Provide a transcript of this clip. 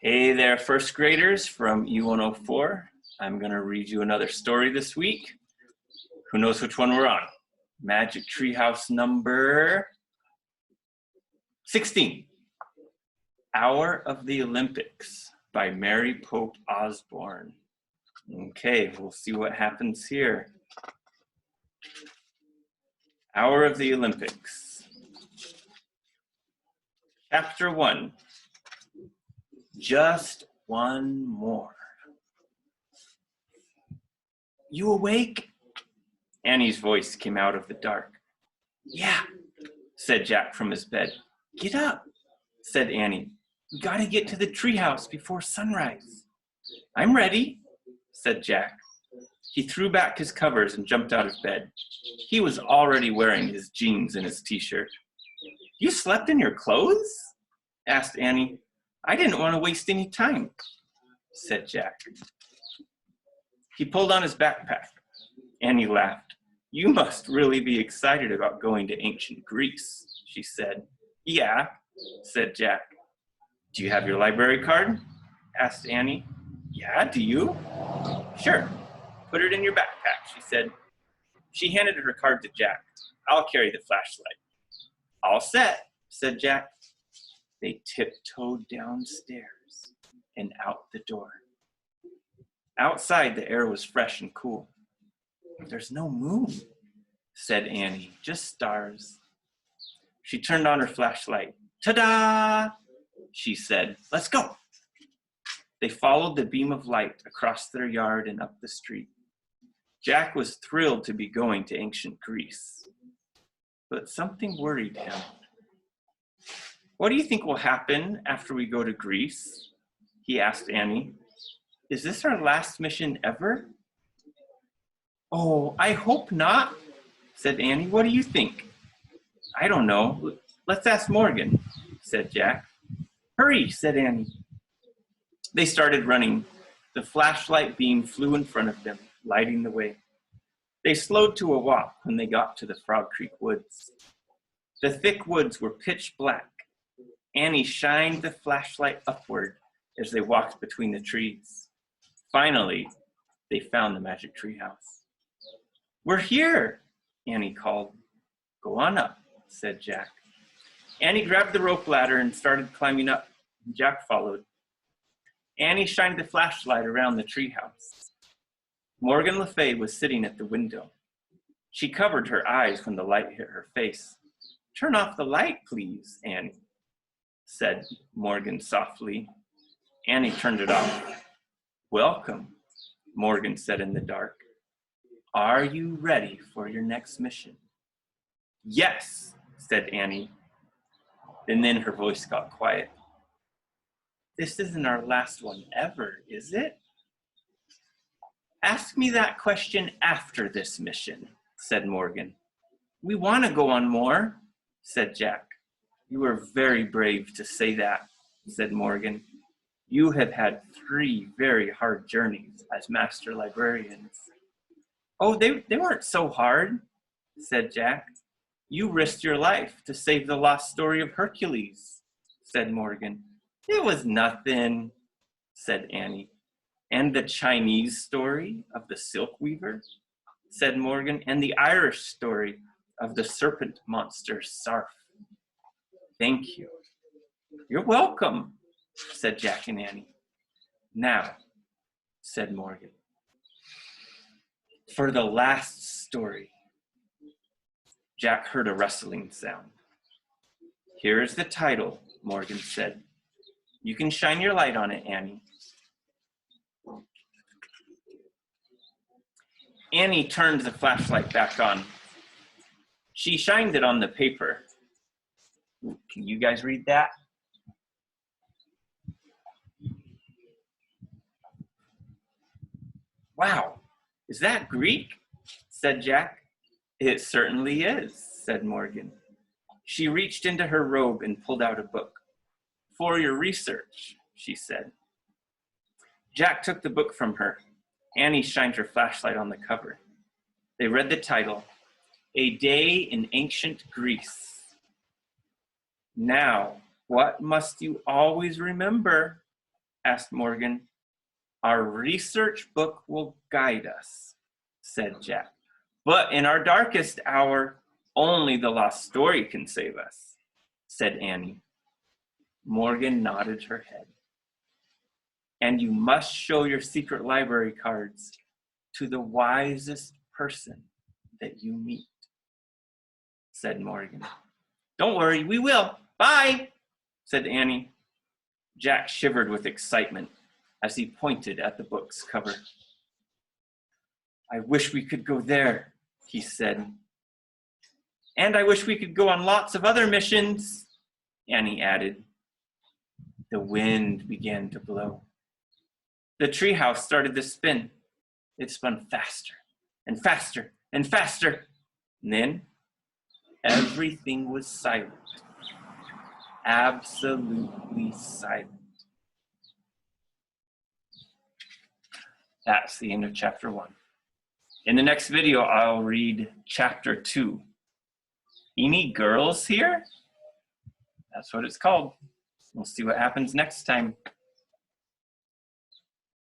Hey there, first graders from E104. I'm going to read you another story this week. Who knows which one we're on? Magic Treehouse number 16. Hour of the Olympics by Mary Pope Osborne. Okay, we'll see what happens here. Hour of the Olympics. Chapter 1. Just one more. You awake? Annie's voice came out of the dark. Yeah, said Jack from his bed. Get up, said Annie. We gotta get to the treehouse before sunrise. I'm ready, said Jack. He threw back his covers and jumped out of bed. He was already wearing his jeans and his t-shirt. You slept in your clothes? Asked Annie. I didn't want to waste any time, said Jack. He pulled on his backpack. Annie laughed. You must really be excited about going to ancient Greece, she said. Yeah, said Jack. Do you have your library card? Asked Annie. Yeah, do you? Sure. Put it in your backpack, she said. She handed her card to Jack. I'll carry the flashlight. All set, said Jack. They tiptoed downstairs and out the door. Outside, the air was fresh and cool. There's no moon, said Annie, just stars. She turned on her flashlight. Ta-da, she said. Let's go. They followed the beam of light across their yard and up the street. Jack was thrilled to be going to ancient Greece, but something worried him. What do you think will happen after we go to Greece? He asked Annie. Is this our last mission ever? Oh, I hope not, said Annie. What do you think? I don't know. Let's ask Morgan, said Jack. Hurry, said Annie. They started running. The flashlight beam flew in front of them, lighting the way. They slowed to a walk when they got to the Frog Creek woods. The thick woods were pitch black. Annie shined the flashlight upward as they walked between the trees. Finally, they found the magic treehouse. We're here, Annie called. Go on up, said Jack. Annie grabbed the rope ladder and started climbing up. Jack followed. Annie shined the flashlight around the treehouse. Morgan Le Fay was sitting at the window. She covered her eyes when the light hit her face. Turn off the light, please, Annie, said Morgan softly. Annie turned it off. Welcome, Morgan said in the dark. Are you ready for your next mission? Yes, said Annie. And then her voice got quiet. This isn't our last one ever, is it? Ask me that question after this mission, said Morgan. We want to go on more, said Jack. You are very brave to say that, said Morgan. You have had 3 very hard journeys as master librarians. Oh, they weren't so hard, said Jack. You risked your life to save the lost story of Hercules, said Morgan. It was nothing, said Annie. And the Chinese story of the silk weaver, said Morgan, and the Irish story of the serpent monster Sarf. Thank you. You're welcome, said Jack and Annie. Now, said Morgan, for the last story. Jack heard a rustling sound. Here is the title, Morgan said. You can shine your light on it, Annie. Annie turned the flashlight back on. She shined it on the paper. Can you guys read that? Wow, is that Greek? Said Jack. It certainly is, said Morgan. She reached into her robe and pulled out a book. For your research, she said. Jack took the book from her. Annie shined her flashlight on the cover. They read the title, A Day in Ancient Greece. Now, what must you always remember? asked Morgan. Our research book will guide us, said Jack. But in our darkest hour, only the lost story can save us, said Annie. Morgan nodded her head. And you must show your secret library cards to the wisest person that you meet, said Morgan. Don't worry, we will. Bye, said Annie. Jack shivered with excitement as he pointed at the book's cover. I wish we could go there, he said. And I wish we could go on lots of other missions, Annie added. The wind began to blow. The treehouse started to spin. It spun faster and faster and faster. And then everything was silent. Absolutely silent. That's the end of chapter 1. In the next video, I'll read chapter 2. Any girls here? That's what it's called. We'll see what happens next time.